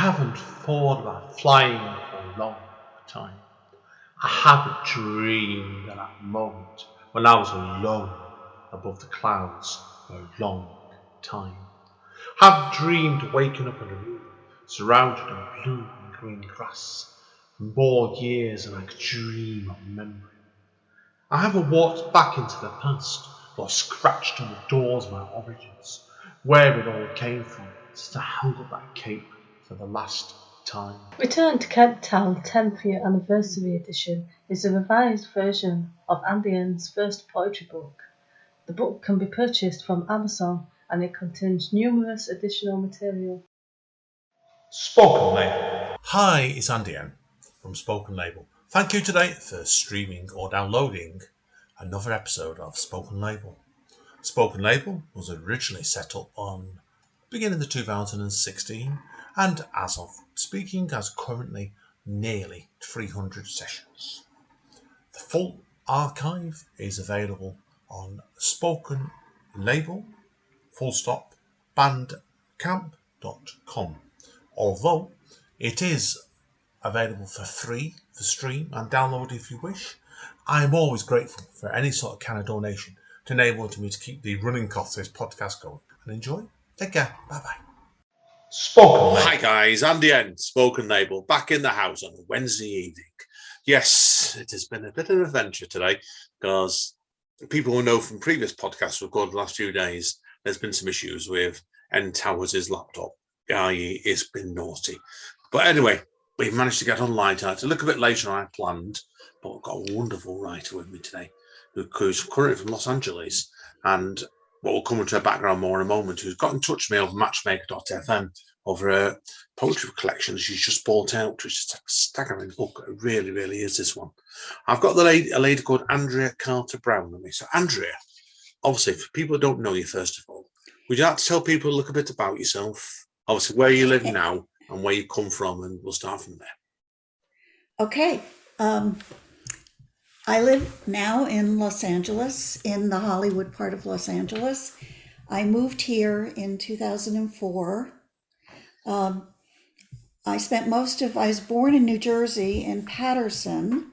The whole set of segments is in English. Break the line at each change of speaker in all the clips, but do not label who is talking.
haven't thought about flying for a long time. I haven't dreamed of that moment when I was alone above the clouds for a long time. I haven't dreamed of waking up in a room surrounded in blue and green grass for more years than I could dream of remembering. I haven't walked back into the past or scratched on the doors of my origins, where it all came from, since I held up that cape for the last time.
Return to Kent Town 10th Year Anniversary Edition is a revised version of Andy's first poetry book. The book can be purchased from Amazon and it contains numerous additional material.
Spoken Label. Hi, it's Andy from Spoken Label. Thank you today for streaming or downloading another episode of Spoken Label. Spoken Label was originally set up on beginning of 2016 and as of speaking has currently nearly 300 sessions. The full archive is available on Spoken Label bandcamp.com. Although it is available for free for stream and download if you wish, I am always grateful for any sort of kind of donation to enable me to keep the running costs of this podcast going. And enjoy. Take care. Bye bye. Spoken Label.
Hi guys, Andy N, Spoken Label, back in the house on a Wednesday evening. Yes, it has been a bit of an adventure today because people who know from previous podcasts recorded the last few days, there's been some issues with N Towers' laptop. i.e. it's been naughty. But anyway, we've managed to get online tonight. A little bit later than I planned, but I've got a wonderful writer with me today who's currently from Los Angeles, and what will come into her background more in a moment, who's got in touch with me over matchmaker.fm over a poetry collection she's just bought out, which is a staggering book. It really, really is, this one. I've got a lady called Andrea Carter Brown with me. So Andrea, obviously, for people who don't know you, first of all, would you like to tell people a little bit about yourself? Obviously, where you live now and where you come from, and we'll start from there.
Okay. I live now in Los Angeles, in the Hollywood part of Los Angeles. I moved here in 2004. I was born in New Jersey in Paterson,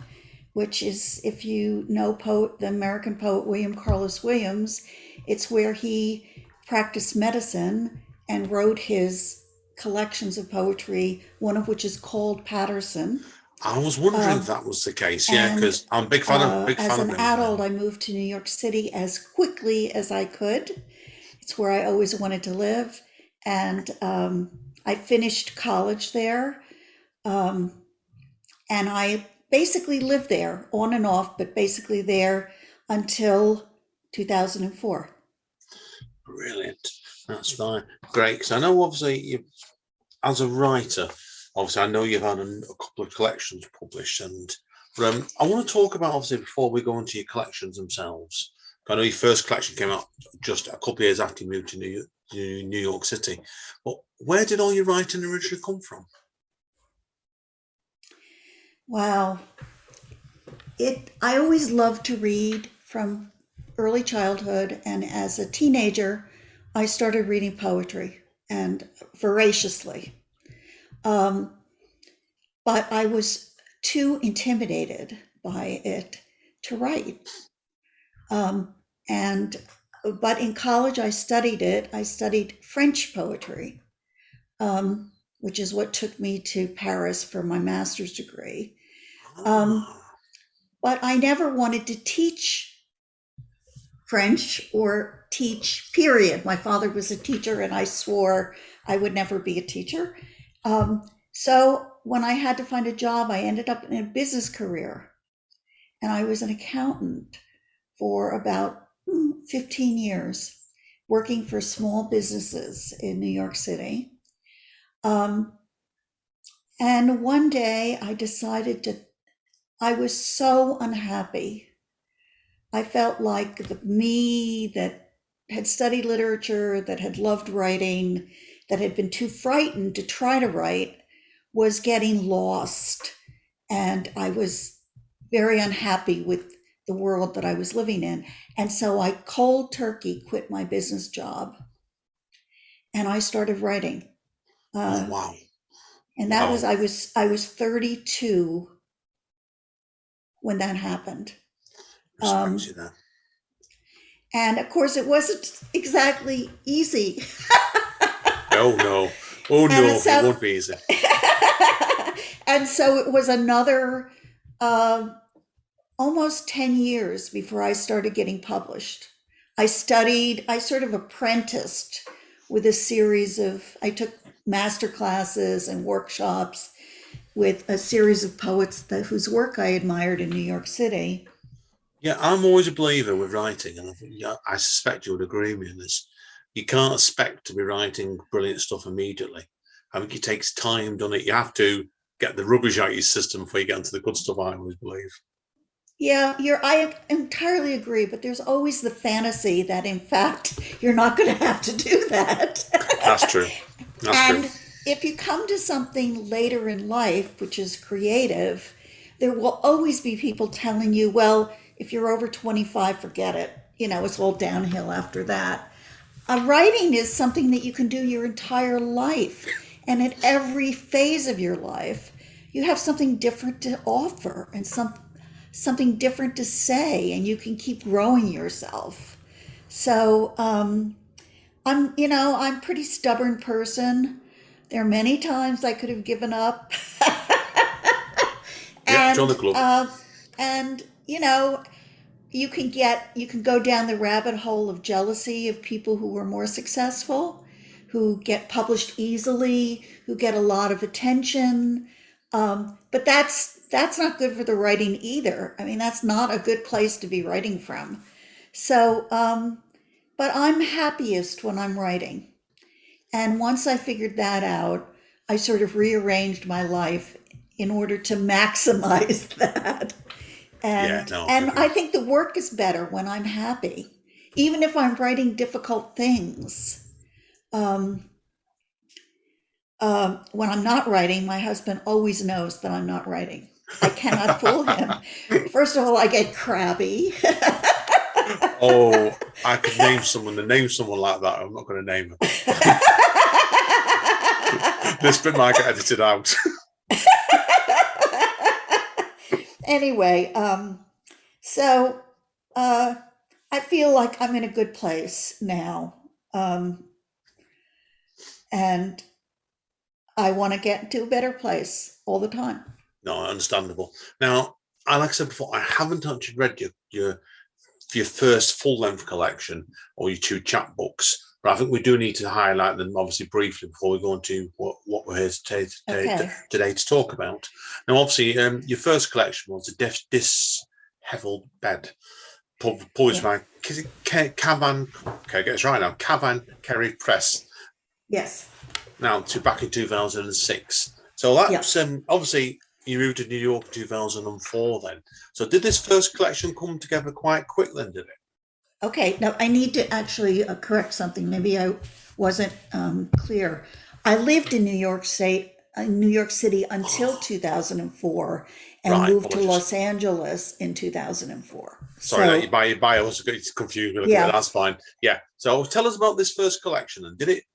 which is, if you know the American poet William Carlos Williams, it's where he practiced medicine and wrote his collections of poetry, one of which is called Paterson.
I was wondering if that was the case, because I'm a big fan of him.
As an adult, I moved to New York City as quickly as I could. It's where I always wanted to live. And I finished college there. And I basically lived there on and off, but basically there until 2004.
Brilliant. That's fine. Great. Because I know, obviously, as a writer, obviously, I know you've had a couple of collections published, and I want to talk about, obviously, before we go into your collections themselves. I know your first collection came out just a couple of years after you moved to New York City. But where did all your writing originally come from?
Wow. I always loved to read from early childhood, and as a teenager, I started reading poetry, and voraciously. But I was too intimidated by it to write. But in college, I studied it. I studied French poetry, which is what took me to Paris for my master's degree. But I never wanted to teach French or teach, period. My father was a teacher, and I swore I would never be a teacher. So when I had to find a job, I ended up in a business career, and I was an accountant for about 15 years, working for small businesses in New York City. And one day I was so unhappy. I felt like the me that had studied literature, that had loved writing, that had been too frightened to try to write, was getting lost. And I was very unhappy with the world that I was living in. And so I cold turkey quit my business job, and I started writing.
Wow.
And that
Wow.
was I was 32 when that happened.
Respects you there.
And of course, it wasn't exactly easy.
Oh no, it won't be easy.
And so it was another almost 10 years before I started getting published. I sort of apprenticed with a series of, I took master classes and workshops with a series of poets whose work I admired in New York City.
Yeah, I'm always a believer with writing, and I suspect you would agree with me on this. You can't expect to be writing brilliant stuff immediately. I think it takes time, doesn't it? You have to get the rubbish out of your system before you get into the good stuff, I always believe.
Yeah, I entirely agree, but there's always the fantasy that, in fact, you're not going to have to do that.
That's true.
And if you come to something later in life, which is creative, there will always be people telling you, well, if you're over 25, forget it. It's all downhill after that. Writing is something that you can do your entire life. And at every phase of your life, you have something different to offer and something different to say, and you can keep growing yourself. So I'm a pretty stubborn person. There are many times I could have given up.
Join the club.
And you can go down the rabbit hole of jealousy of people who are more successful, who get published easily, who get a lot of attention. But that's not good for the writing either. I mean, that's not a good place to be writing from. So, but I'm happiest when I'm writing. And once I figured that out, I sort of rearranged my life in order to maximize that. And I think the work is better when I'm happy, even if I'm writing difficult things. When I'm not writing, my husband always knows that I'm not writing. I cannot fool him. First of all, I get crabby.
Oh, I could name someone like that. I'm not going to name him. This bit might get edited out.
Anyway, so I feel like I'm in a good place now. And I want to get to a better place all the time.
No, understandable. Now, like I said before, I haven't actually read your first full-length collection or your 2 chapbooks, but I think we do need to highlight them obviously briefly before we go into what we're here today to talk about. Now, obviously, your first collection was the Disheveled Bed, published by CavanKerry Press.
Yes.
Now, back in 2006. So that's obviously you moved to New York in 2004 then. So did this first collection come together quite quick then, did it?
Okay, now I need to actually correct something. Maybe I wasn't clear. I lived in New York City until 2004 and moved to Los Angeles in 2004.
Sorry, your bio was confused. Yeah, that's fine. Yeah. So tell us about this first collection and did it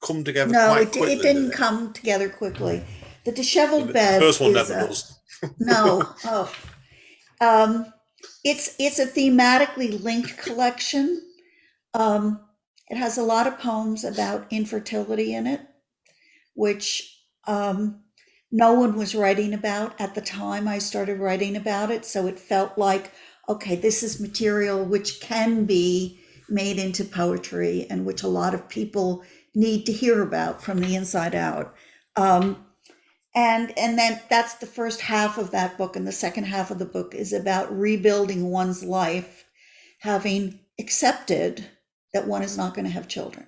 come together quite quickly?
No, it didn't come together quickly. The Disheveled Bed.
The first one never does.
No. It's a thematically linked collection. It has a lot of poems about infertility in it, which no one was writing about at the time I started writing about it. So it felt like, okay, this is material which can be made into poetry and which a lot of people need to hear about from the inside out. And then that's the first half of that book. And the second half of the book is about rebuilding one's life, having accepted that one is not going to have children.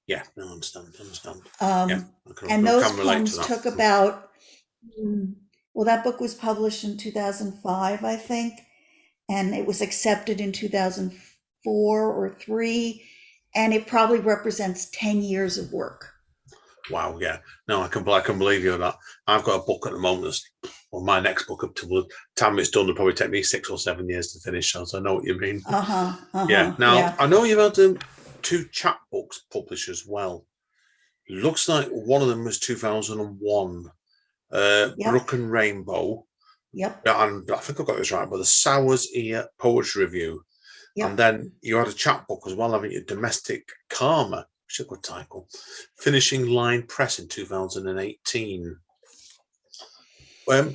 Yeah, no, I understand.
And those poems took about, that book was published in 2005, I think, and it was accepted in 2004 or 3, and it probably represents 10 years of work.
Wow, yeah. No, I can believe you on that. I've got a book at the moment. My next book, up to the time it's done, will probably take me 6 or 7 years to finish. So I know what you mean. Yeah. Now, I know you've had 2 chapbooks published as well. Looks like one of them was 2001.
Yep.
Brook and Rainbow.
Yep.
And I think I got this right, but the Sours Ear Poetry Review.
Yep.
And then you had a chapbook as well, haven't you? Domestic Karma, which is a good title. Finishing Line Press in 2018.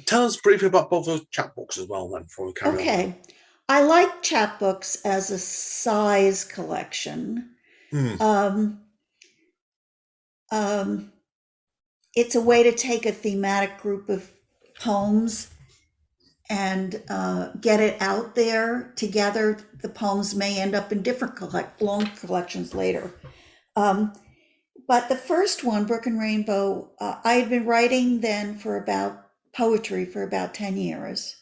Tell us briefly about both those chapbooks as well, then, before we carry on.
Okay. I like chapbooks as a size collection. It's a way to take a thematic group of poems and get it out there together. The poems may end up in different long collections later. But the first one, Brook and Rainbow, I had been writing then poetry for about 10 years.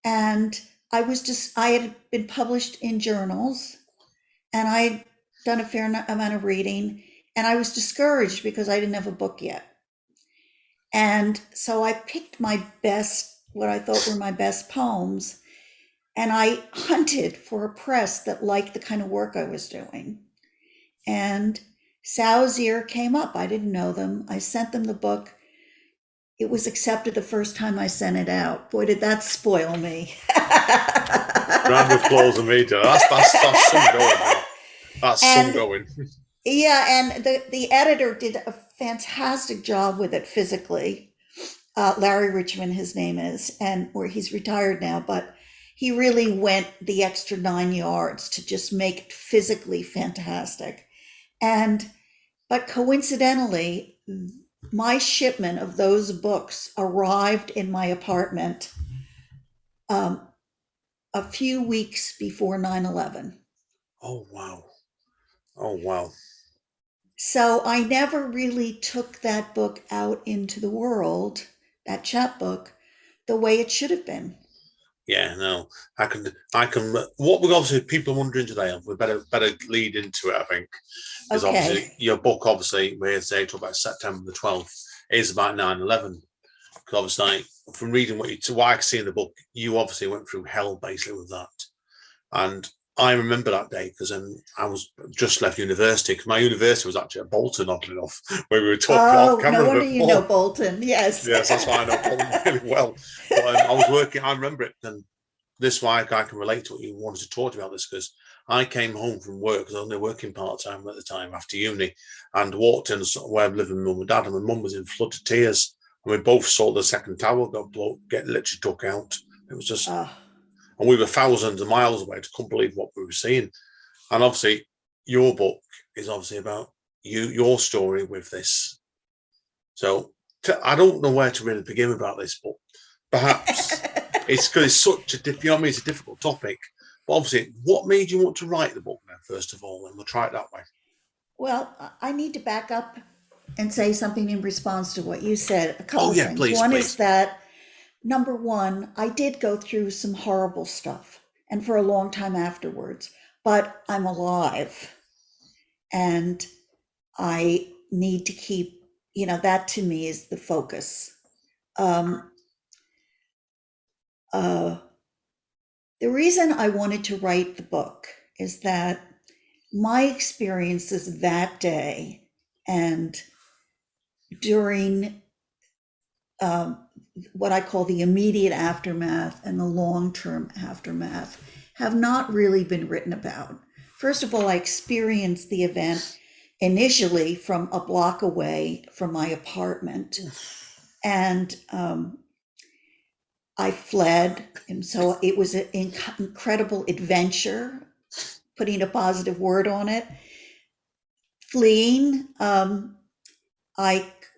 And I had been published in journals, and I'd done a fair amount of reading, and I was discouraged because I didn't have a book yet. And so I picked what I thought were my best poems, and I hunted for a press that liked the kind of work I was doing. And Sows Ear came up. I didn't know them. I sent them the book. It was accepted the first time I sent it out. Boy, did that spoil me.
Round of applause and me, that's some going. That's some going.
Yeah, and the editor did a fantastic job with it physically. Larry Richmond, his name is, or he's retired now, but he really went the extra 9 yards to just make it physically fantastic. But coincidentally, my shipment of those books arrived in my apartment a few weeks before 9/11.
Oh, wow.
So I never really took that book out into the world, that chapbook, the way it should have been.
Yeah, no, I can. What we're obviously people are wondering today, we better lead into it, I think. Because obviously your book, obviously, where they talk about September the 12th, is about 9/11. Because obviously, from reading what I can see in the book, you obviously went through hell basically with that. And I remember that day because I was just left university. Because my university was actually at Bolton, oddly enough, where we were talking.
Oh, no wonder you know Bolton. Yes.
Yes, that's why I know Bolton really well. But, I was working. I remember it, and this is why I can relate to what you wanted to talk about this, because I came home from work because I was only working part-time at the time after uni, and walked in where I'm living with mum and dad, and my mum was in flood of tears, and we both saw the second tower get literally took out. It was just, and we were thousands of miles away. I couldn't believe what we were seeing. And obviously, your book is obviously about your story with this. So I don't know where to really begin about this, but perhaps it's because it's such a it's a difficult topic. But obviously, what made you want to write the book now, first of all? And we'll try it that way.
Well, I need to back up and say something in response to what you said. A couple of things.
Please,
One
please.
is that, number one, I did go through some horrible stuff, and for a long time afterwards, but I'm alive. And I need to keep, that to me is the focus. The reason I wanted to write the book is that my experiences that day and during what I call the immediate aftermath and the long-term aftermath have not really been written about. First of all, I experienced the event initially from a block away from my apartment, and I fled, and so it was an incredible adventure, putting a positive word on it. Fleeing,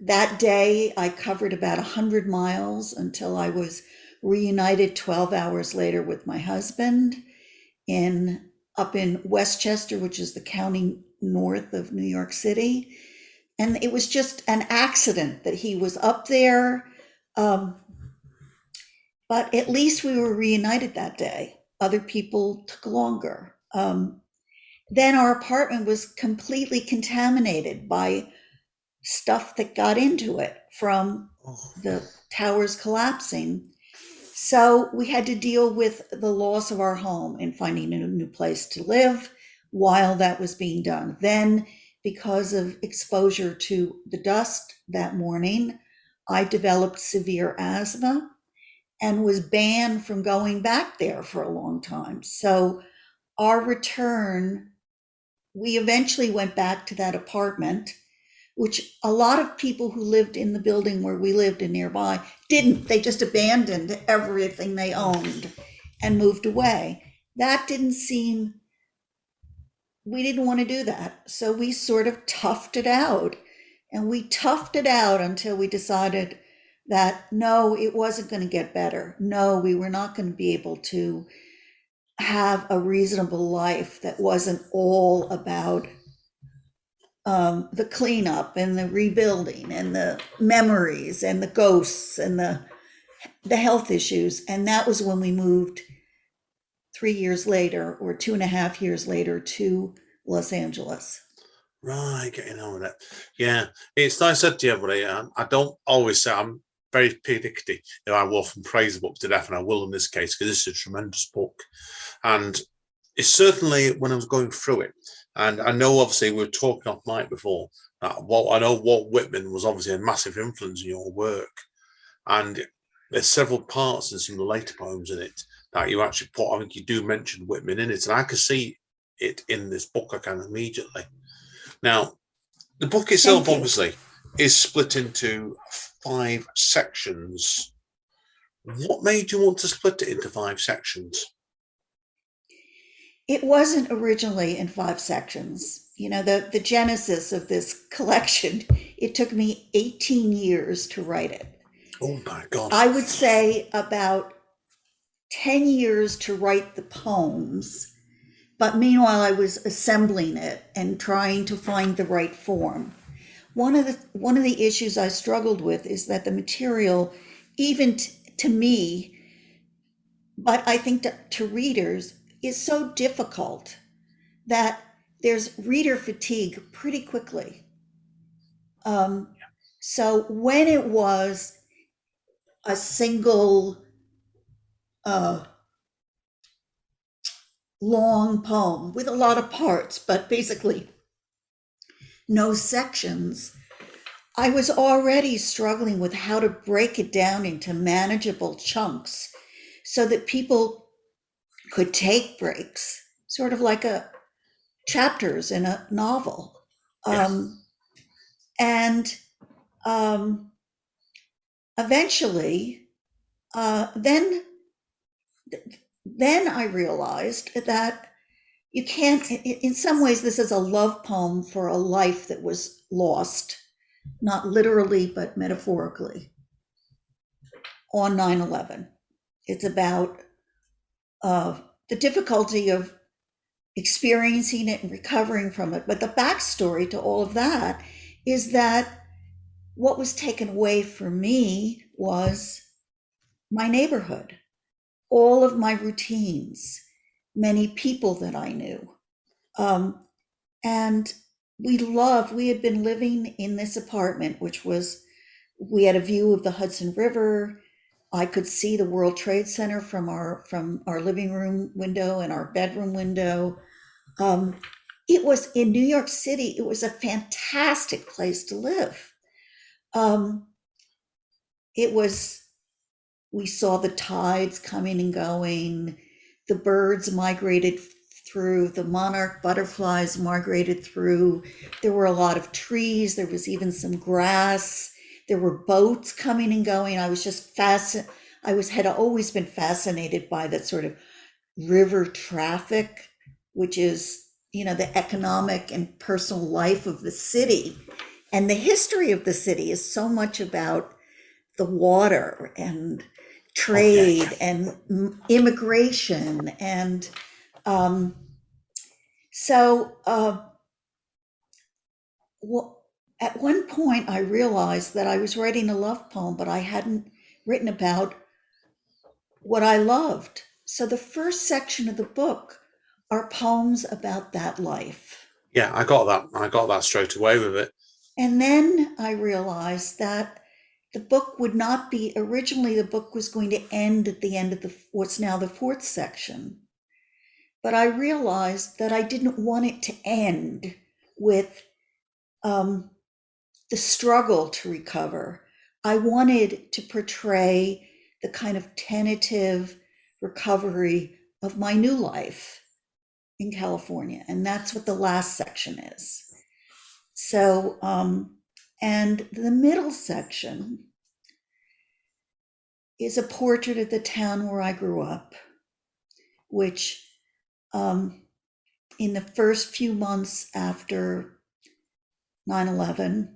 that day I covered about 100 miles until I was reunited 12 hours later with my husband up in Westchester, which is the county north of New York City. And it was just an accident that he was up there. But at least we were reunited that day. Other people took longer. Then our apartment was completely contaminated by stuff that got into it from the towers collapsing. So we had to deal with the loss of our home and finding a new place to live while that was being done. Then because of exposure to the dust that morning, I developed severe asthma and was banned from going back there for a long time. So our return, we eventually went back to that apartment, which a lot of people who lived in the building where we lived and nearby didn't. They just abandoned everything they owned and moved away. That didn't seem, we didn't want to do that. So we sort of toughed it out. And we toughed it out until we decided that no, it wasn't going to get better. No, we were not going to be able to have a reasonable life that wasn't all about the cleanup and the rebuilding and the memories and the ghosts and the health issues. And that was when we moved 3 years later, or 2.5 years later, to Los Angeles.
Right, getting on with it. Yeah, it's nice said to you, everybody. I don't always say I'm very picky. I will often praise the book to death, and I will in this case, because this is a tremendous book. And it's certainly, when I was going through it, and I know obviously we were talking off mic before, I know Walt Whitman was obviously a massive influence in your work. And there's several parts in some of the later poems in it that you actually put, I think you do mention Whitman in it, and I can see it in this book, I can immediately. Now, the book itself obviously is split into 5 sections. What made you want to split it into 5 sections?
It wasn't originally in 5 sections. You know, the genesis of this collection, it took me 18 years to write it.
Oh my God.
I would say about 10 years to write the poems, but meanwhile I was assembling it and trying to find the right form. One of the issues I struggled with is that the material, even to me, but I think to readers, is so difficult that there's reader fatigue pretty quickly. So when it was a single long poem with a lot of parts, but basically no sections, I was already struggling with how to break it down into manageable chunks so that people could take breaks, sort of like chapters in a novel.
Yes.
And eventually, then I realized that you can't, in some ways, this is a love poem for a life that was lost, not literally, but metaphorically, on 9/11. It's about the difficulty of experiencing it and recovering from it. But the backstory to all of that is that what was taken away from me was my neighborhood, all of my routines, many people that I knew. And we had been living in this apartment, which was, we had a view of the Hudson River. I could see the World Trade Center from our living room window and our bedroom window. It was in New York City. It was a fantastic place to live. We saw the tides coming and going. The birds migrated through, the monarch butterflies migrated through. There were a lot of trees. There was even some grass. There were boats coming and going. I was just had always been fascinated by that sort of river traffic, which is, you know, the economic and personal life of the city. And the history of the city is so much about the water and trade and immigration. And at one point I realized that I was writing a love poem, but I hadn't written about what I loved. So the first section of the book are poems about that life.
Yeah, I got that straight away with it.
And then I realized that the book would not be, originally the book was going to end at the end of what's now the 4th section. But I realized that I didn't want it to end with the struggle to recover. I wanted to portray the kind of tentative recovery of my new life in California. And that's what the last section is. So, and the middle section is a portrait of the town where I grew up, which in the first few months after 9/11,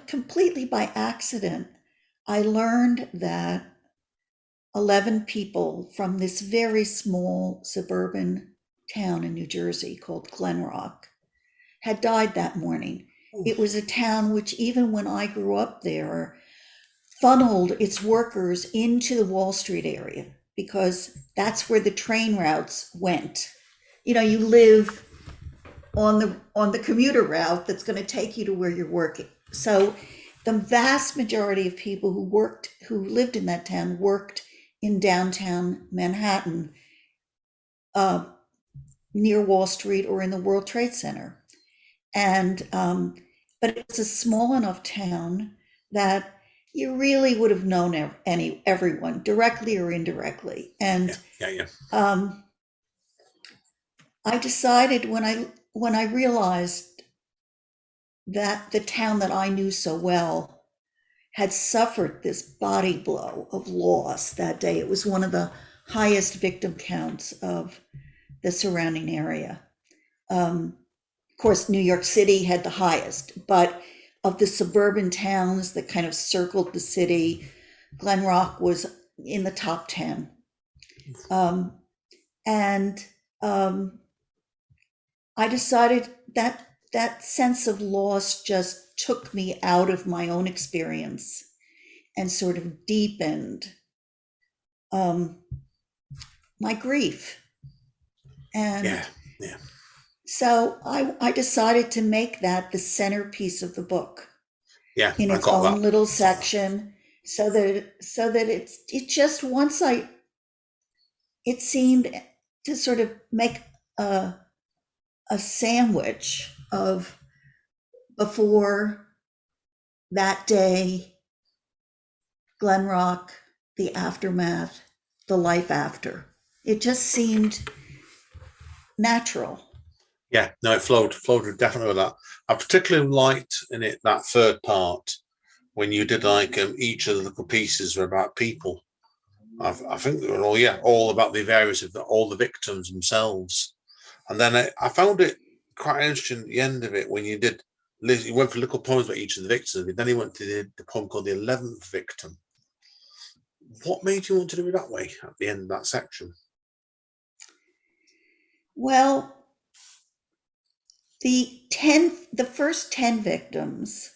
completely by accident, I learned that 11 people from this very small suburban town in New Jersey called Glen Rock had died that morning. It was a town which, even when I grew up there, funneled its workers into the Wall Street area because that's where the train routes went. You know, you live on the commuter route that's going to take you to where you're working. So the vast majority of people who lived in that town worked in downtown Manhattan, near Wall Street or in the World Trade Center. And but it's a small enough town that you really would have known everyone, directly or indirectly. And I decided when I realized that the town that I knew so well had suffered this body blow of loss that day. It was one of the highest victim counts of the surrounding area. Of course, New York City had the highest, but of the suburban towns that kind of circled the city, Glen Rock was in the top 10. I decided that that sense of loss just took me out of my own experience and sort of deepened my grief. And so I decided to make that the centerpiece of the book. In its own little section, so that it just it seemed to sort of make a sandwich of before that day, Glen Rock, the aftermath, the life after. It just seemed natural.
Yeah, no, it flowed definitely with that. I particularly liked in it that third part when you did like each of the little pieces were about people. I think they were all about the various of all the victims themselves. And then I found it quite interesting at the end of it when you went for little poems about each of the victims, but then he went to the poem called The 11th Victim. What made you want to do it that way at the end of that section?
Well, the first 10 victims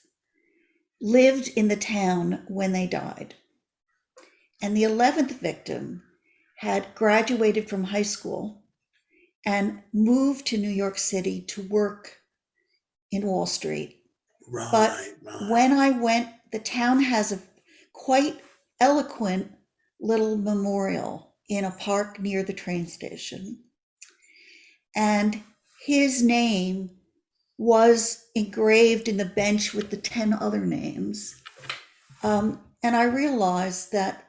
lived in the town when they died. And the 11th victim had graduated from high school and moved to New York City to work in Wall Street. But when I went, the town has a quite eloquent little memorial in a park near the train station. And his name was engraved in the bench with the 10 other names. And I realized that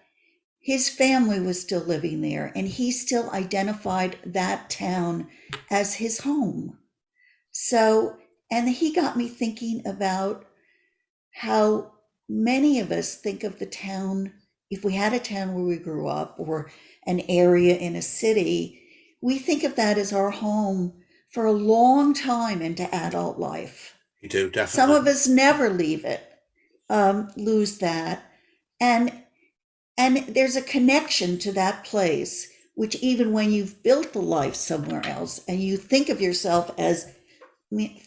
his family was still living there and he still identified that town as his home. So, and he got me thinking about how many of us think of the town, if we had a town where we grew up or an area in a city, we think of that as our home for a long time into adult life.
You do, definitely.
Some of us never leave it, lose that. And there's a connection to that place, which even when you've built a life somewhere else and you think of yourself as,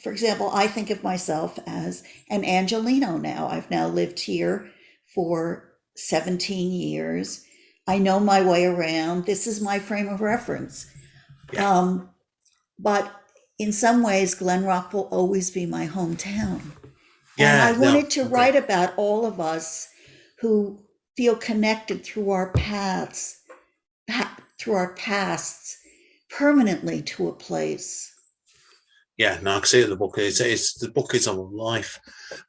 for example, I think of myself as an Angelino now. I've now lived here for 17 years. I know my way around. This is my frame of reference. Yeah. But in some ways, Glen Rock will always be my hometown. Yeah, and I wanted to write about all of us who feel connected through our paths, through our pasts, permanently to a place.
Yeah, no, I can see it in the book. It's the book is on life,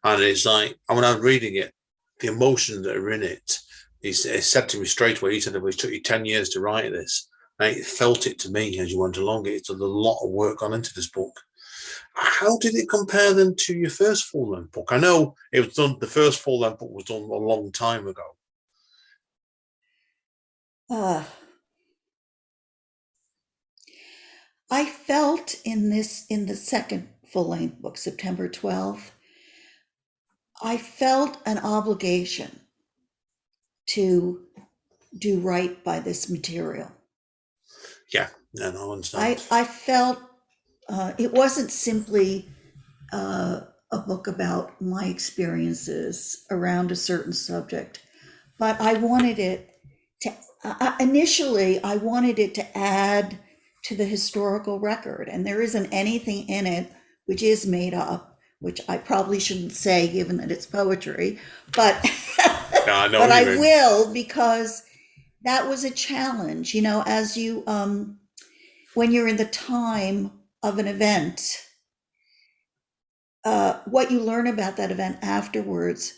and it's like when I'm reading it, the emotions that are in it. He said to me straight away. He said, "It took you 10 years to write this." And it felt it to me as you went along. It's a lot of work gone into this book. How did it compare then to your first full-length book? I know it was done. The first full-length book was done a long time ago.
I felt in the second full-length book, September 12th, I felt an obligation to do right by this material.
Yeah, no, I understand.
I felt it wasn't simply a book about my experiences around a certain subject, but I wanted it to, initially, I wanted it to add to the historical record, and there isn't anything in it which is made up, which I probably shouldn't say given that it's poetry, but
I know
but I will, because that was a challenge, as you when you're in the time of an event, what you learn about that event afterwards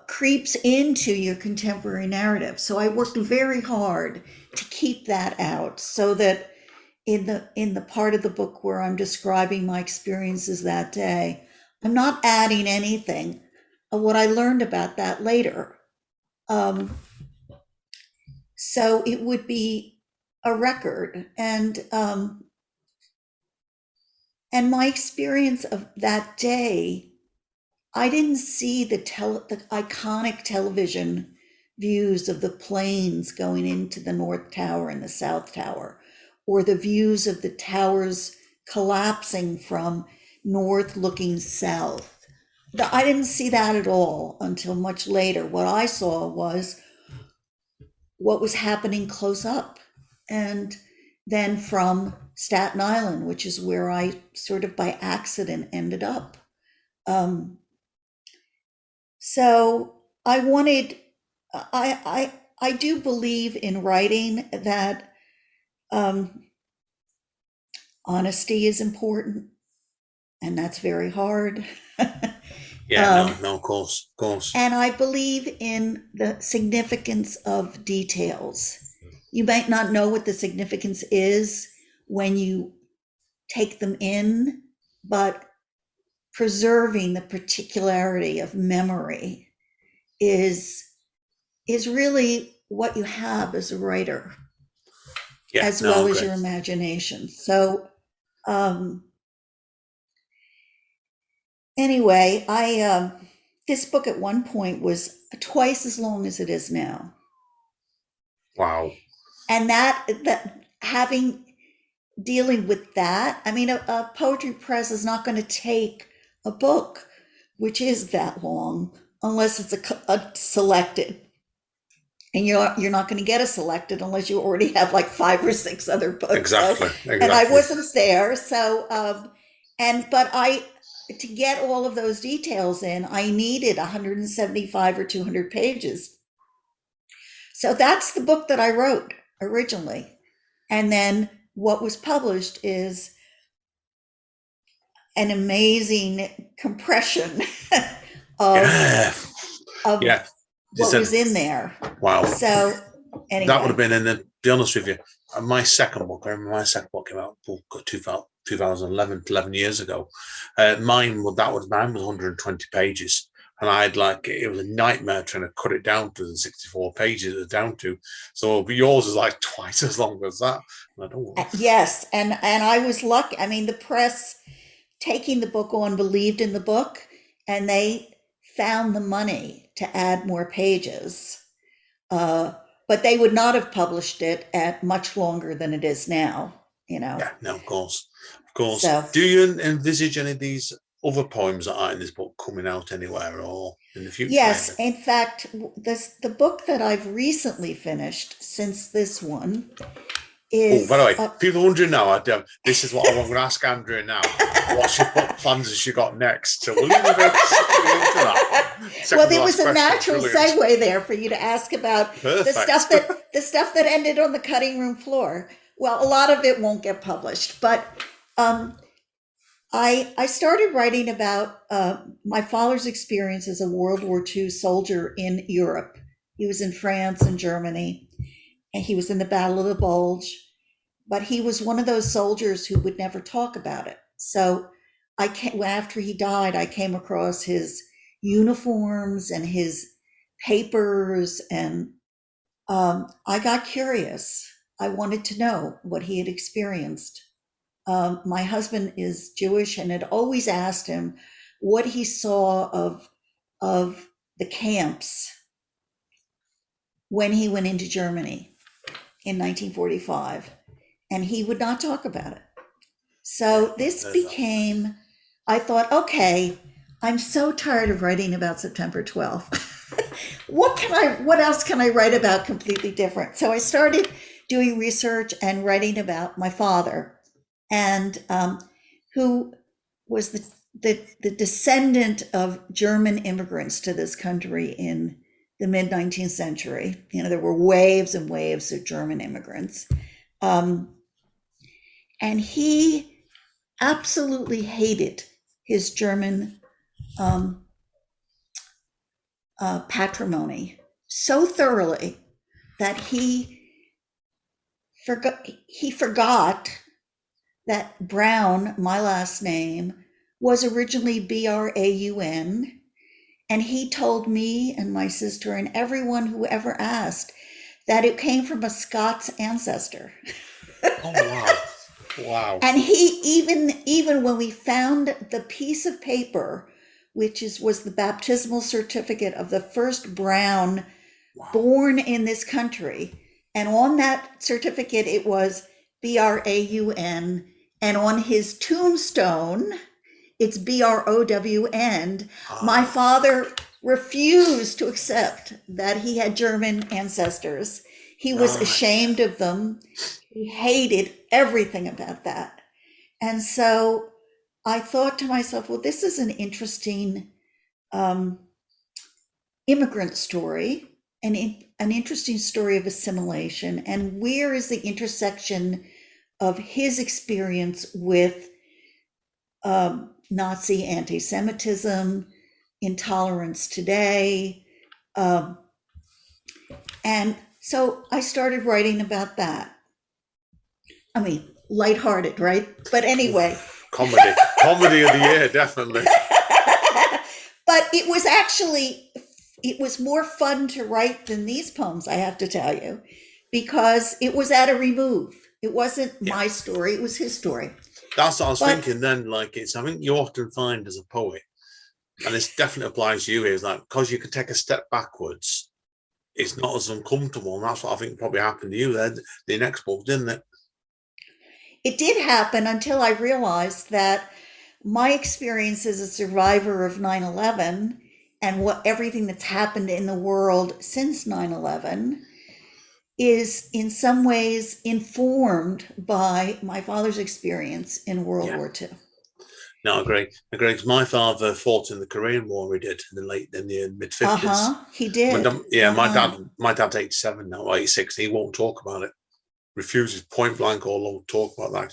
creeps into your contemporary narrative. So I worked very hard to keep that out, so that in the part of the book where I'm describing my experiences that day, I'm not adding anything of what I learned about that later. So it would be a record, and my experience of that day, I didn't see the iconic television views of the planes going into the North Tower and the South Tower, or the views of the towers collapsing from north looking south. I didn't see that at all until much later. What I saw was what was happening close up. And then from Staten Island, which is where I sort of by accident ended up. So I wanted, I do believe in writing that honesty is important, and that's very hard.
Yeah, no, of course.
And I believe in the significance of details. You might not know what the significance is when you take them in, but preserving the particularity of memory is really what you have as a writer, as well as your imagination. So anyway, I this book at one point was twice as long as it is now.
Wow.
And that dealing with that, I mean, a poetry press is not going to take a book which is that long unless it's a selected. And you're not going to get a selected unless you already have like 5 or 6 other books.
Exactly.
And I wasn't there. So, but to get all of those details in, I needed 175 or 200 pages. So that's the book that I wrote originally. And then what was published is an amazing compression of what was in there.
Wow.
So anyway.
That would have been, and to be honest with you, my second book, I remember my second book came out 2011, 11 years ago. Mine was 120 pages. And it was a nightmare trying to cut it down to the 64 pages it was down to. So yours is like twice as long as that.
Yes. And I was lucky. I mean, the press taking the book on believed in the book, and they found the money to add more pages. But they would not have published it at much longer than it is now,
Yeah, no, of course.
So,
do you envisage any of these other poems that are in this book coming out anywhere or in the future?
Yes, maybe? In fact, the book that I've recently finished since this one is...
by the way, people wondering now, this is what I'm going to ask Andrea now. What plans has she got next? So we'll leave it into that.
Well, there was a natural segue there for you to ask about the stuff that ended on the cutting room floor. Well, a lot of it won't get published, but I started writing about my father's experience as a World War II soldier in Europe. He was in France and Germany, and he was in the Battle of the Bulge, but he was one of those soldiers who would never talk about it. So after he died, I came across his uniforms and his papers, and I got curious. I wanted to know what he had experienced. My husband is Jewish and had always asked him what he saw of the camps when he went into Germany in 1945, and he would not talk about it. So this became, I thought, okay, I'm so tired of writing about September 12th. What else can I write about completely different? So I started doing research and writing about my father, and who was the descendant of German immigrants to this country in the mid 19th century. You know, there were waves and waves of German immigrants. And he absolutely hated his German patrimony so thoroughly that he forgot that Brown, my last name, was originally Braun, and he told me and my sister and everyone who ever asked that it came from a Scots ancestor.
Oh, wow. Wow.
And he even when we found the piece of paper, which was the baptismal certificate of the first Brown born in this country, and on that certificate it was Braun, and on his tombstone it's Brown. My father refused to accept that he had German ancestors. He was ashamed of them. He hated everything about that. And so I thought to myself, well, this is an interesting immigrant story, an interesting story of assimilation. And where is the intersection of his experience with Nazi anti-Semitism, intolerance today? And so I started writing about that. I mean, lighthearted, right? But anyway.
Comedy of the year, definitely.
But it was more fun to write than these poems, I have to tell you, because it was at a remove. It wasn't my story, it was his story.
That's what I was thinking then. I think you often find as a poet, and this definitely applies to you, is like, because you can take a step backwards, it's not as uncomfortable. And that's what I think probably happened to you then, the next book, didn't it?
It did happen until I realized that my experience as a survivor of 9/11 and everything that's happened in the world since 9/11 is in some ways informed by my father's experience in World War II.
No, I agree. Because my father fought in the Korean War. He did in the mid 50s.
He did.
My dad's 87 now, 86. He won't talk about it. Refuses point blank all along to talk about that. He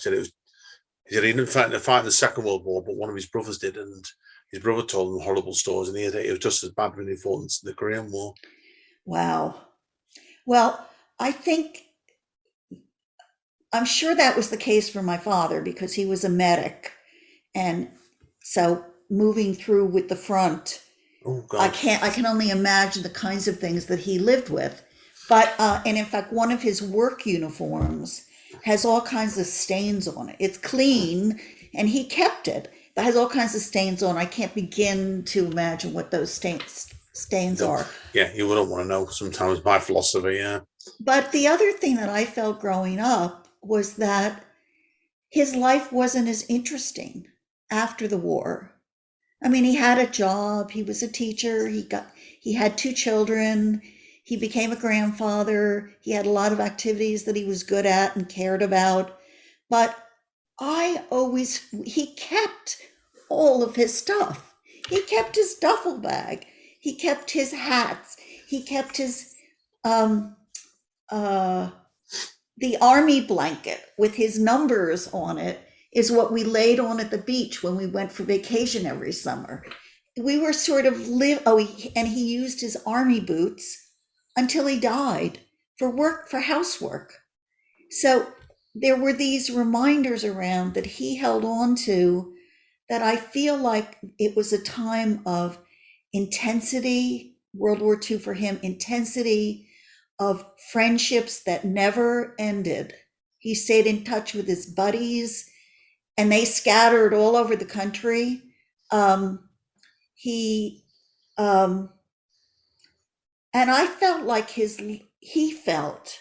said he didn't fight in the Second World War, but one of his brothers did, and his brother told him horrible stories, and it was just as bad when he fought in the Korean War.
Wow. Well, I'm sure that was the case for my father because he was a medic, and so moving through with the front, I can only imagine the kinds of things that he lived with. But and in fact, one of his work uniforms has all kinds of stains on it. It's clean, and he kept it. It has all kinds of stains on it. I can't begin to imagine what those stains are.
Yeah, you wouldn't want to know. Sometimes my philosophy, yeah.
But the other thing that I felt growing up was that his life wasn't as interesting after the war. I mean, he had a job. He was a teacher. He had 2 children. He became a grandfather. He had a lot of activities that he was good at and cared about. But he kept all of his stuff. He kept his duffel bag. He kept his hats. He kept his, the army blanket with his numbers on it. is what we laid on at the beach when we went for vacation every summer. We were sort of and he used his army boots until he died for housework. So there were these reminders around that he held on to, that I feel like it was a time of intensity, World War II for him, intensity of friendships that never ended. He stayed in touch with his buddies, and they scattered all over the country. And I felt like he felt,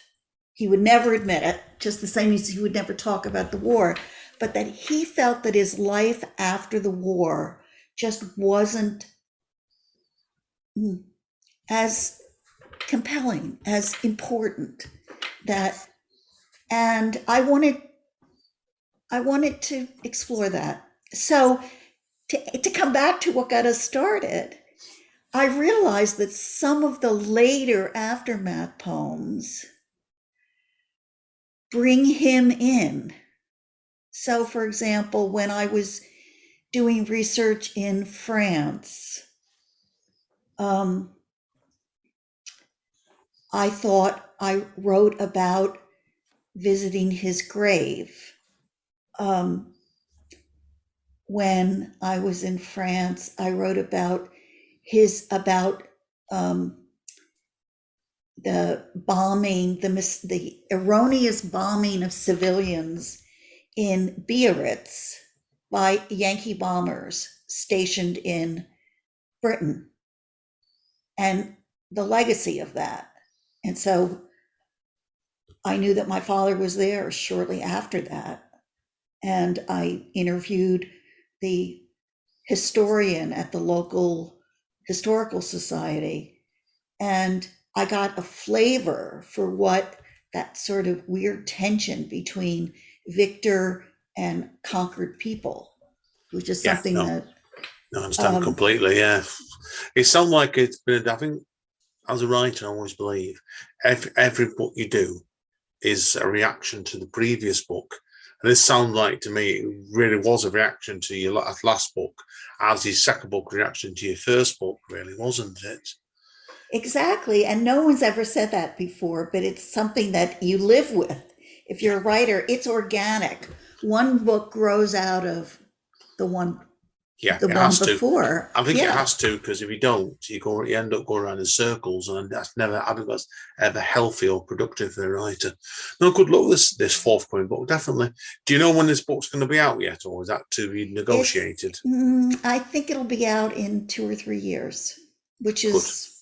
he would never admit it, just the same as he would never talk about the war, but that he felt that his life after the war just wasn't as compelling, as important. And I wanted to explore that. So to come back to what got us started, I realized that some of the later aftermath poems bring him in. So, for example, when I was doing research in France, I thought I wrote about visiting his grave. When I was in France, I wrote about the bombing, the erroneous bombing of civilians in Biarritz by Yankee bombers stationed in Britain, and the legacy of that. And so I knew that my father was there shortly after that, and I interviewed the historian at the local historical society, and I got a flavor for what that sort of weird tension between victor and conquered people, which is something that
I understand completely. Yeah, it sounds like it's been, I think, as a writer, I always believe every book you do is a reaction to the previous book. And this sounds like, to me, it really was a reaction to your last book, as your second book reaction to your first book, really, wasn't it?
Exactly. And no one's ever said that before, but it's something that you live with. If you're a writer, it's organic. One book grows out of the one before.
I think it has to, because if you don't, you end up going around in circles, and I think that's ever healthy or productive for a writer. No, good luck with this forthcoming book, definitely. Do you know when this book's going to be out yet, or is that to be negotiated?
I think it'll be out in 2 or 3 years, which is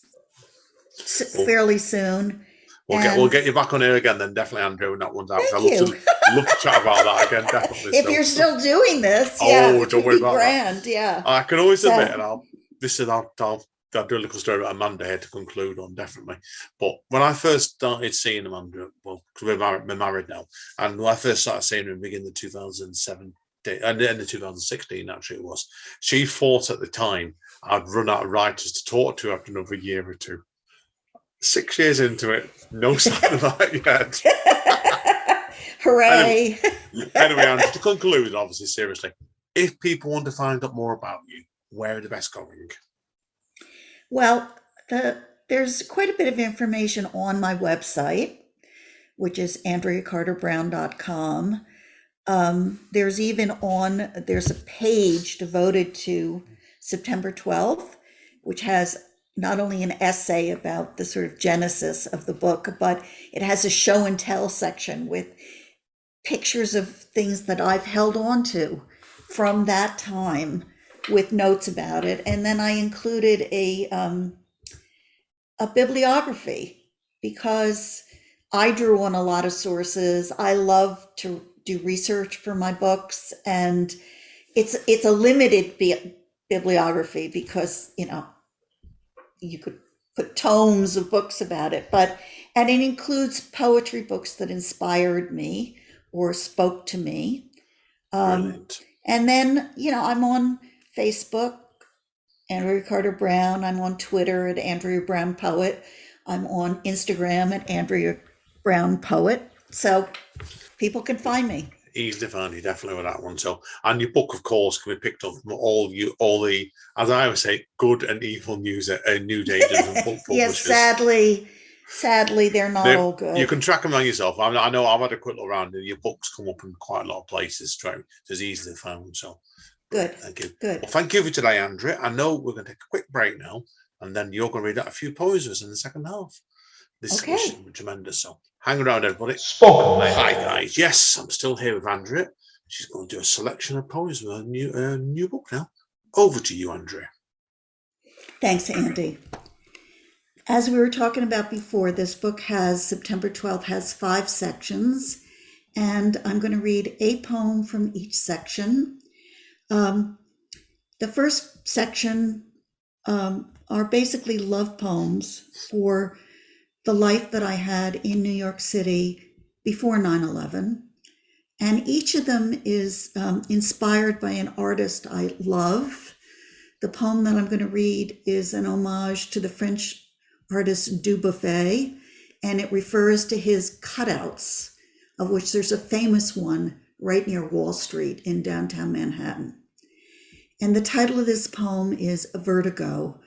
fairly soon.
We'll get you back on here again then, definitely, Andrew, when that one's out.
Thank you.
I'd love to chat about that again, definitely.
If you're still doing this,
don't worry about
grand,
that.
Yeah.
I can always admit, and I'll do a little story about Amanda here to conclude on, definitely. But when I first started seeing Amanda, well, we're married now, and when I first started seeing her in the beginning of 2007, and the end of 2016, actually, it was, she thought at the time I'd run out of writers to talk to after another year or two. 6 years into it, no sign of that yet.
Hooray.
Anyway, Andrew, to conclude, obviously, seriously, if people want to find out more about you, where are the best going?
Well, there's quite a bit of information on my website, which is andreacarterbrown.com. There's a page devoted to September 12th, which has not only an essay about the sort of genesis of the book, but it has a show and tell section with pictures of things that I've held on to from that time with notes about it. And then I included a bibliography, because I drew on a lot of sources. I love to do research for my books, and it's a limited bibliography because, you could put tomes of books about it, and it includes poetry books that inspired me or spoke to me. And then, I'm on Facebook, Andrea Carter Brown. I'm on Twitter at Andrea Brown Poet. I'm on Instagram at Andrea Brown Poet. So people can find me.
easily found you definitely with that one. So, and your book, of course, can be picked up from all the, as I always say, good and evil news agents and book publishers.
Yes, sadly, they're not all good.
You can track them on yourself. I know I've had a quick look around, and your books come up in quite a lot of places straight. It's easily found. So
good.
Thank you.
Good.
Well, thank you for today, Andrea. I know we're going to take a quick break now, and then you're going to read out a few poems in the second half. This was tremendous. So hang around, everybody.
Spoken language.
Hi, guys. Yes, I'm still here with Andrea. She's going to do a selection of poems with her new book now. Over to you, Andrea.
Thanks, Andy. As we were talking about before, this book September 12th has 5 sections, and I'm going to read a poem from each section. The first section are basically love poems for the life that I had in New York City before 9/11. And each of them is inspired by an artist I love. The poem that I'm going to read is an homage to the French artist Dubuffet, and it refers to his cutouts, of which there's a famous one right near Wall Street in downtown Manhattan. And the title of this poem is Vertigo.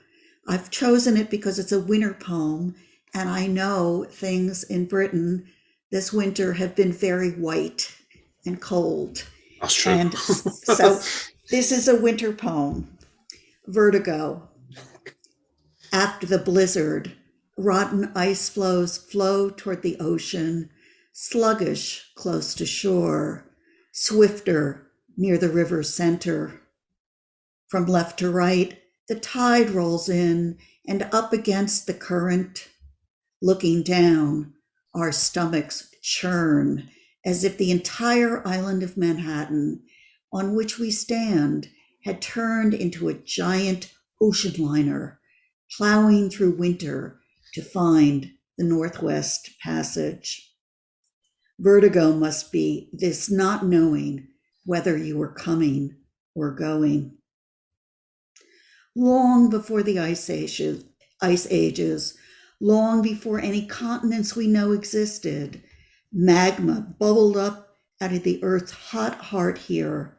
I've chosen it because it's a winter poem, and I know things in Britain this winter have been very white and cold.
That's true.
And so this is a winter poem. Vertigo. After the blizzard, rotten ice floes flow toward the ocean, sluggish close to shore, swifter near the river's center. From left to right, the tide rolls in and up against the current. Looking down, our stomachs churn as if the entire island of Manhattan, on which we stand, had turned into a giant ocean liner, plowing through winter to find the Northwest Passage. Vertigo must be this not knowing whether you were coming or going. Long before the ice ages, long before any continents we know existed, magma bubbled up out of the Earth's hot heart here,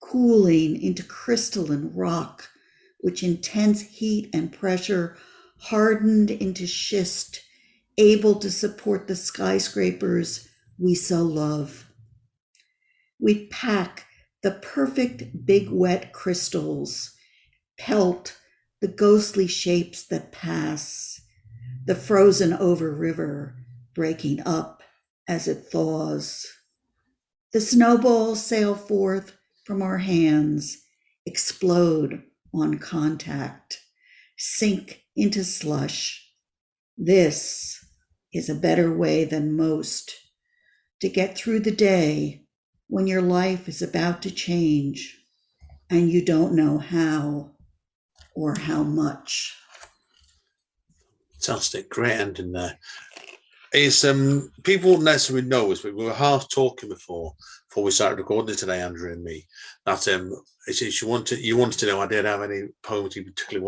cooling into crystalline rock, which intense heat and pressure hardened into schist, able to support the skyscrapers we so love. We pack the perfect big wet crystals, pelt the ghostly shapes that pass, the frozen over river breaking up as it thaws. The snowballs sail forth from our hands, explode on contact, sink into slush. This is a better way than most to get through the day when your life is about to change and you don't know how or how much.
Fantastic, great ending there. It's people won't necessarily know us, but we were half talking before we started recording today, Andrew and me, that you wanted to know I didn't have any poems you particularly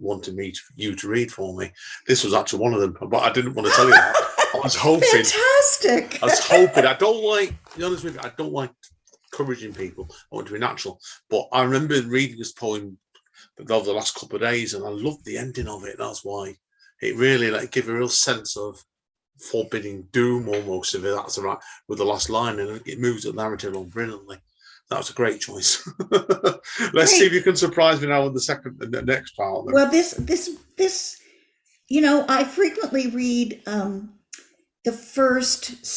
wanted you to read for me. This was actually one of them, but I didn't want to tell you that. I was hoping.
Fantastic.
I was hoping. I don't like, to be honest with you, I don't like encouraging people. I want to be natural. But I remember reading this poem over the last couple of days, and I loved the ending of it. That's why it really gave a real sense of forbidding doom almost, if that's right, with the last line, and it moves the narrative along brilliantly. That was a great choice. Let's see if you can surprise me now with the next part.
Well, this, I frequently read the first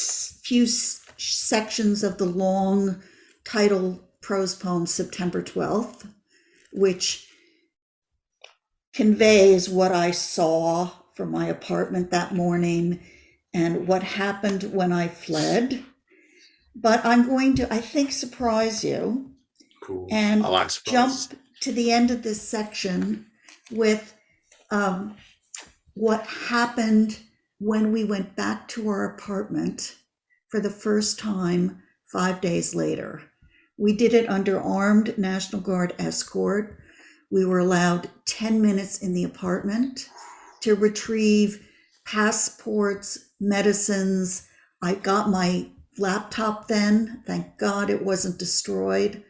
few sections of the long title prose poem September 12th, which conveys what I saw from my apartment that morning and what happened when I fled. But I'm going to, I think, surprise you.
Cool.
And
I like surprises.
Jump to the end of this section with what happened when we went back to our apartment for the first time 5 days later. We did it under armed National Guard escort. We were allowed 10 minutes in the apartment to retrieve passports, medicines. I got my laptop then. Thank God it wasn't destroyed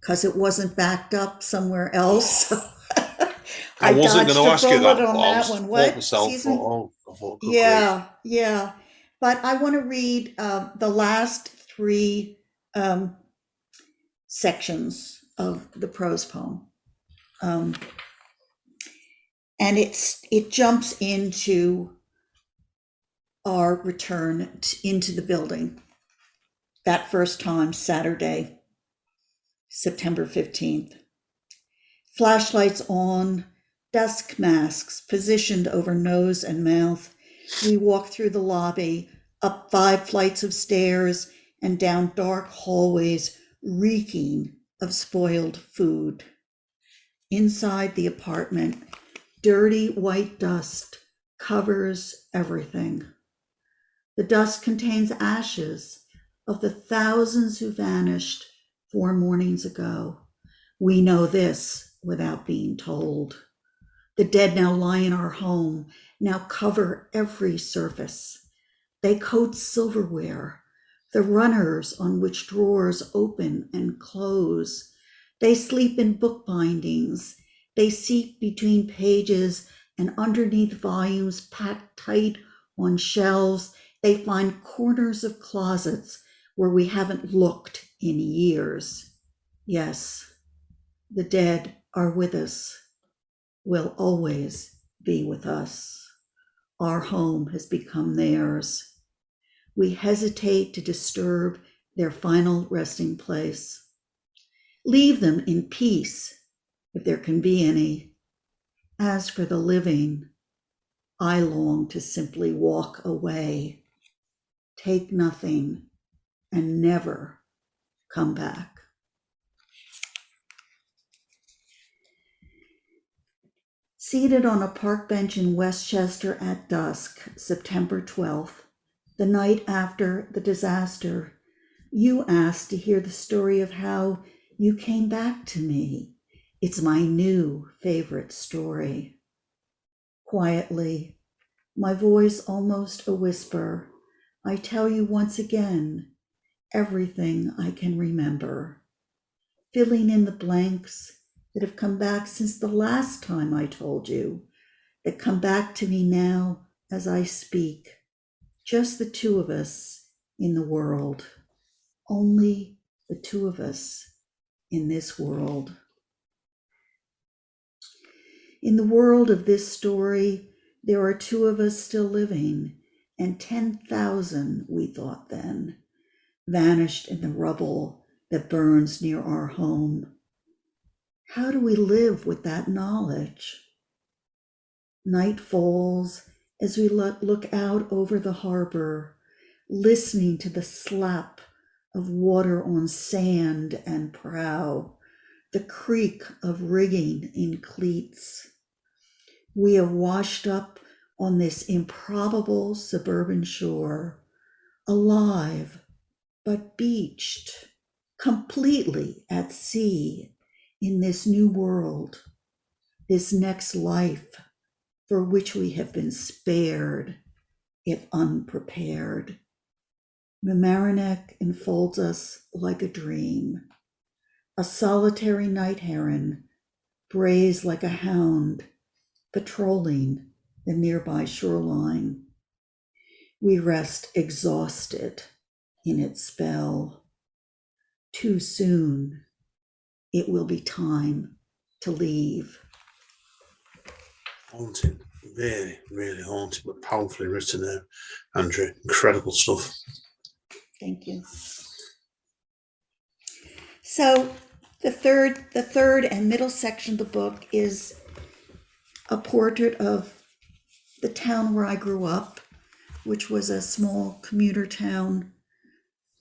because it wasn't backed up somewhere else.
I wasn't
dodged
going to
a
ask you
bullet
that.
on
I
that
was
one.
thought
What?
myself,
Excuse me?
I thought, good grief.
Yeah. But I want to read the last three sections of the prose poem. And it jumps into our return into the building. That first time, Saturday, September 15th. Flashlights on, dusk masks positioned over nose and mouth. We walk through the lobby, up 5 flights of stairs, and down dark hallways reeking of spoiled food. Inside the apartment, dirty white dust covers everything. The dust contains ashes of the thousands who vanished 4 mornings ago. We know this without being told. The dead now lie in our home, now cover every surface. They coat silverware, the runners on which drawers open and close. They sleep in book bindings. They seep between pages and underneath volumes packed tight on shelves. They find corners of closets where we haven't looked in years. Yes, the dead are with us, will always be with us. Our home has become theirs. We hesitate to disturb their final resting place. Leave them in peace, if there can be any. As for the living, I long to simply walk away, take nothing, and never come back. Seated on a park bench in Westchester at dusk, September 12th, the night after the disaster, you asked to hear the story of how you came back to me. It's my new favorite story. Quietly, my voice almost a whisper, I tell you once again everything I can remember, filling in the blanks that have come back since the last time I told you, that come back to me now as I speak. Just the two of us in the world. Only the two of us in this world. In the world of this story, there are 2 of us still living, and 10,000, we thought then, vanished in the rubble that burns near our home. How do we live with that knowledge? Night falls as we look out over the harbor, listening to the slap of water on sand and prow, the creak of rigging in cleats. We are washed up on this improbable suburban shore, alive but beached, completely at sea in this new world, this next life for which we have been spared, if unprepared. Mamaroneck enfolds us like a dream. A solitary night heron brays like a hound, patrolling the nearby shoreline. We rest exhausted in its spell. Too soon, it will be time to leave.
Haunting, really, really haunting, but powerfully written there, Andrea. Incredible stuff.
Thank you. So the third and middle section of the book is a portrait of the town where I grew up, which was a small commuter town,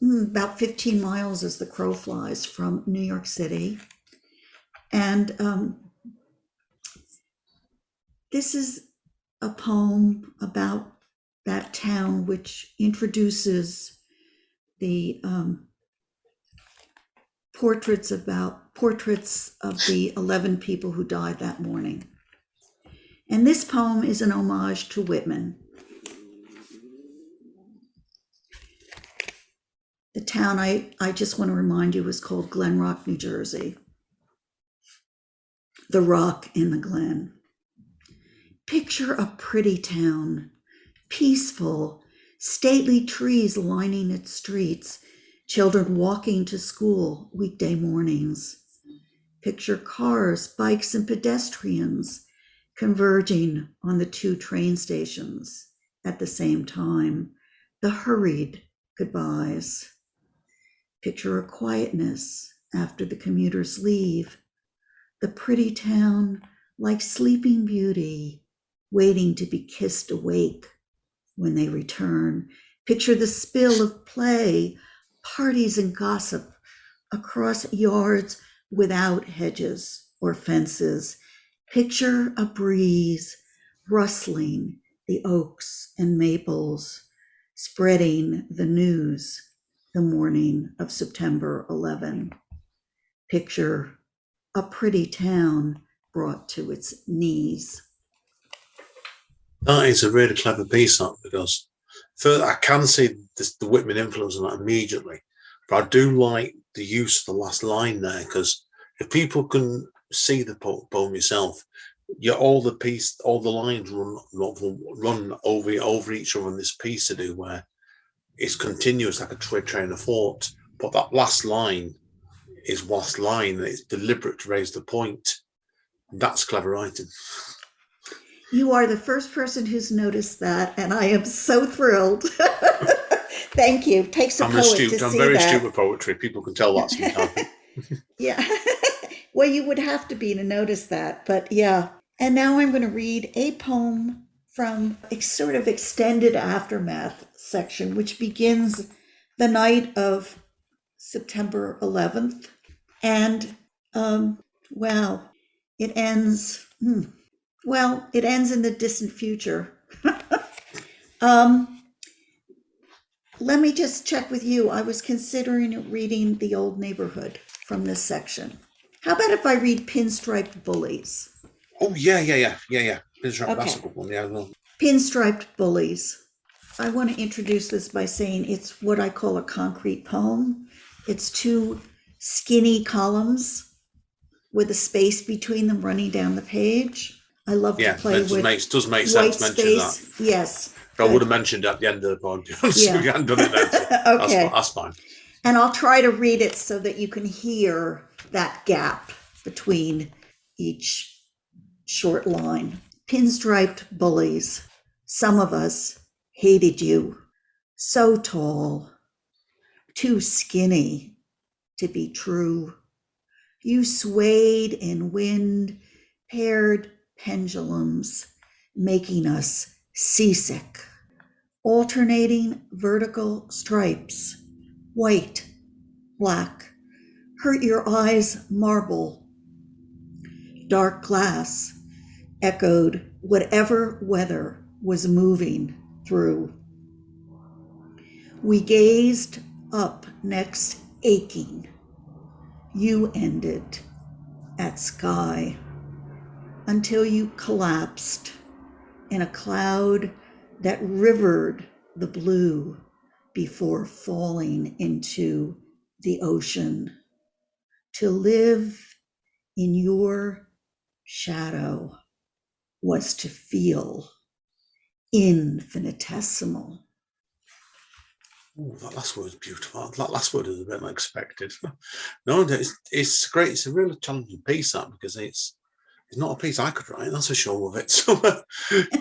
about 15 miles as the crow flies from New York City. And this is a poem about that town, which introduces the portraits of the 11 people who died that morning. And this poem is an homage to Whitman. town I just want to remind you is called Glen Rock, New Jersey. The Rock in the Glen. Picture a pretty town, peaceful, stately trees lining its streets, children walking to school weekday mornings. Picture cars, bikes, and pedestrians converging on the two train stations at the same time, the hurried goodbyes. Picture a quietness after the commuters leave, the pretty town like Sleeping Beauty, waiting to be kissed awake when they return. Picture the spill of play, parties and gossip across yards without hedges or fences. Picture a breeze rustling the oaks and maples, spreading the news the morning of September 11. Picture a pretty town brought to its knees.
That is a really clever piece, that, because I can see the Whitman influence on that immediately, but I do like the use of the last line there, because if people can see the poem yourself, all the lines run over each other in this piece to do, where it's continuous like a train of thought, but that last line is last line, and it's deliberate to raise the point. That's clever writing.
You are the first person who's noticed that, and I am so thrilled. Thank you. Takes a poet to see that.
I'm very astute with poetry. People can tell that sometimes.
Yeah. Well, you would have to be to notice that, but yeah. And now I'm going to read a poem from a sort of extended aftermath section, which begins the night of September 11th. And, it ends, it ends in the distant future. Let me just check with you. I was considering reading The Old Neighborhood from this section. How about if I read Pinstriped Bullies?
Oh, yeah. Pinstriped, okay. That's a good one, yeah. Well.
Pinstriped Bullies. I want to introduce this by saying it's what I call a concrete poem. It's two skinny columns with a space between them running down the page. I love to play with
does make sense
white
mention
space.
that.
Yes.
I would have mentioned at the end of the poem.
Yeah.
We hadn't done it then. So
okay.
That's fine.
And I'll try to read it so that you can hear that gap between each short line. Pinstriped bullies. Some of us hated you. So tall. Too skinny to be true. You swayed in wind-paired pendulums, making us seasick. Alternating vertical stripes, white, black, hurt your eyes marble. Dark glass echoed whatever weather was moving through. We gazed up next aching. You ended at sky until you collapsed in a cloud that rivered the blue before falling into the ocean. To live in your shadow was to feel infinitesimal.
Oh, that last word is beautiful. That last word is a bit unexpected. No, it's great. It's a really challenging piece, that, because it's not a piece I could write, that's for sure of it. So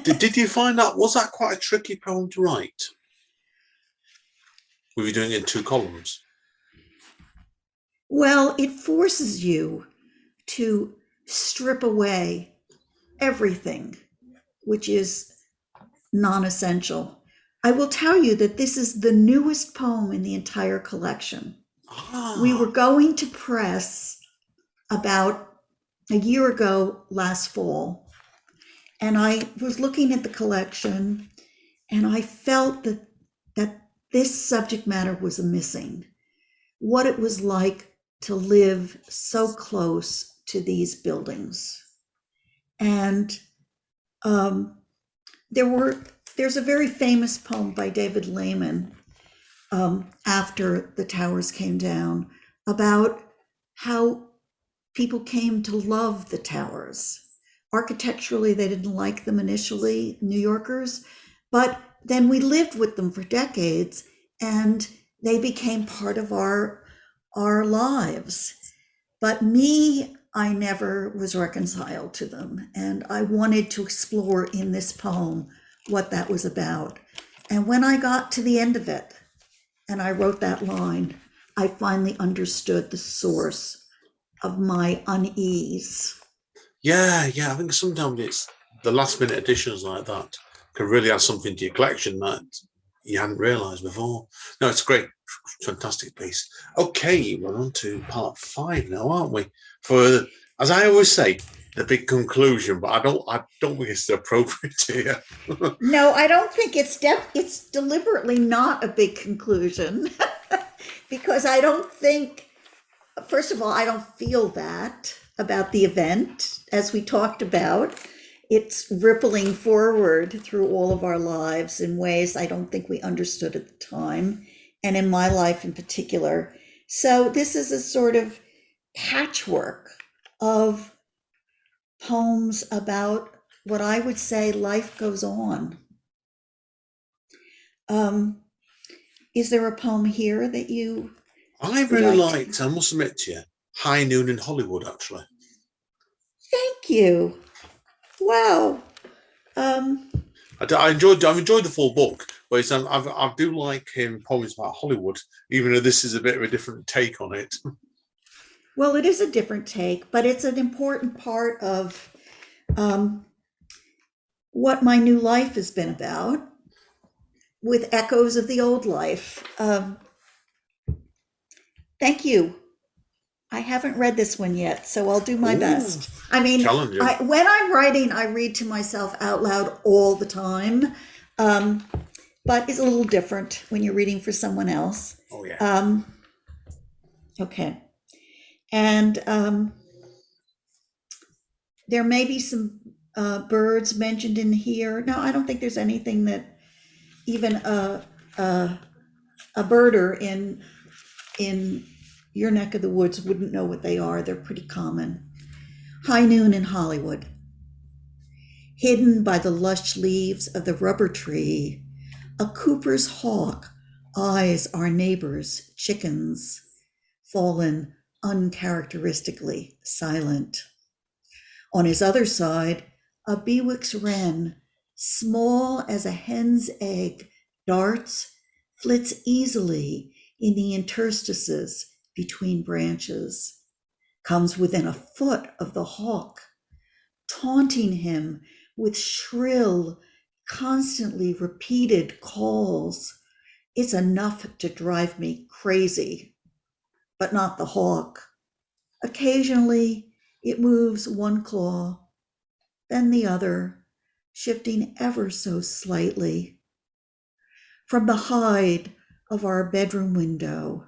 did you find that, was that quite a tricky poem to write? Were you doing it in two columns?
Well, it forces you to strip away everything which is non-essential. I will tell you that this is the newest poem in the entire collection. We were going to press about a year ago last fall, and I was looking at the collection, and I felt that this subject matter was missing. What it was like to live so close to these buildings. And there's a very famous poem by David Lehman after the towers came down, about how people came to love the towers. Architecturally, they didn't like them initially, New Yorkers, but then we lived with them for decades, and they became part of our lives. But me, I never was reconciled to them, and I wanted to explore in this poem what that was about. And when I got to the end of it, and I wrote that line, I finally understood the source of my unease.
Yeah, I think sometimes it's the last minute additions like that can really add something to your collection that you hadn't realised before. No, it's a great, fantastic piece. Okay, we're on to part 5 now, aren't we? For, as I always say, the big conclusion, but I don't think it's appropriate here.
No, I don't think it's deliberately not a big conclusion because I don't think, first of all, I don't feel that about the event, as we talked about. It's rippling forward through all of our lives in ways I don't think we understood at the time, and in my life in particular. So this is a sort of patchwork of poems about what I would say life goes on. Is there a poem here that you...
I really liked, I must admit to you, High Noon in Hollywood, actually.
Thank you. Wow.
I've enjoyed the full book, but I do like poems about Hollywood, even though this is a bit of a different take on it.
Well, it is a different take, but it's an important part of what my new life has been about, with echoes of the old life. Thank you. I haven't read this one yet, so I'll do my best. I mean, when I'm writing, I read to myself out loud all the time, but it's a little different when you're reading for someone else.
Oh, yeah.
Okay. And there may be some birds mentioned in here. No, I don't think there's anything that even a birder in your neck of the woods wouldn't know what they are. They're pretty common. High noon in Hollywood. Hidden by the lush leaves of the rubber tree, a Cooper's hawk eyes our neighbors' chickens, fallen uncharacteristically silent. On his other side, a Bewick's wren, small as a hen's egg, darts, flits easily in the interstices between branches, comes within a foot of the hawk, taunting him with shrill, constantly repeated calls. It's enough to drive me crazy, but not the hawk. Occasionally, it moves one claw, then the other, shifting ever so slightly. From the hide of our bedroom window,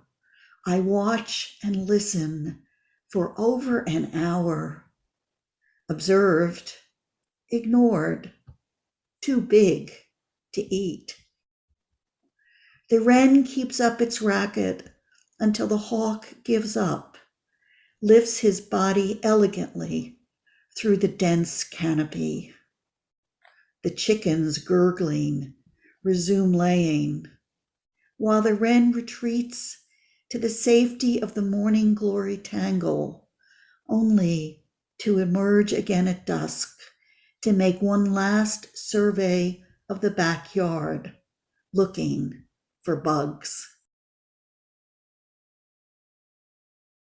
I watch and listen for over an hour. Observed, ignored, too big to eat. The wren keeps up its racket until the hawk gives up, lifts his body elegantly through the dense canopy. The chickens, gurgling, resume laying, while the wren retreats to the safety of the morning glory tangle, only to emerge again at dusk to make one last survey of the backyard, looking for bugs.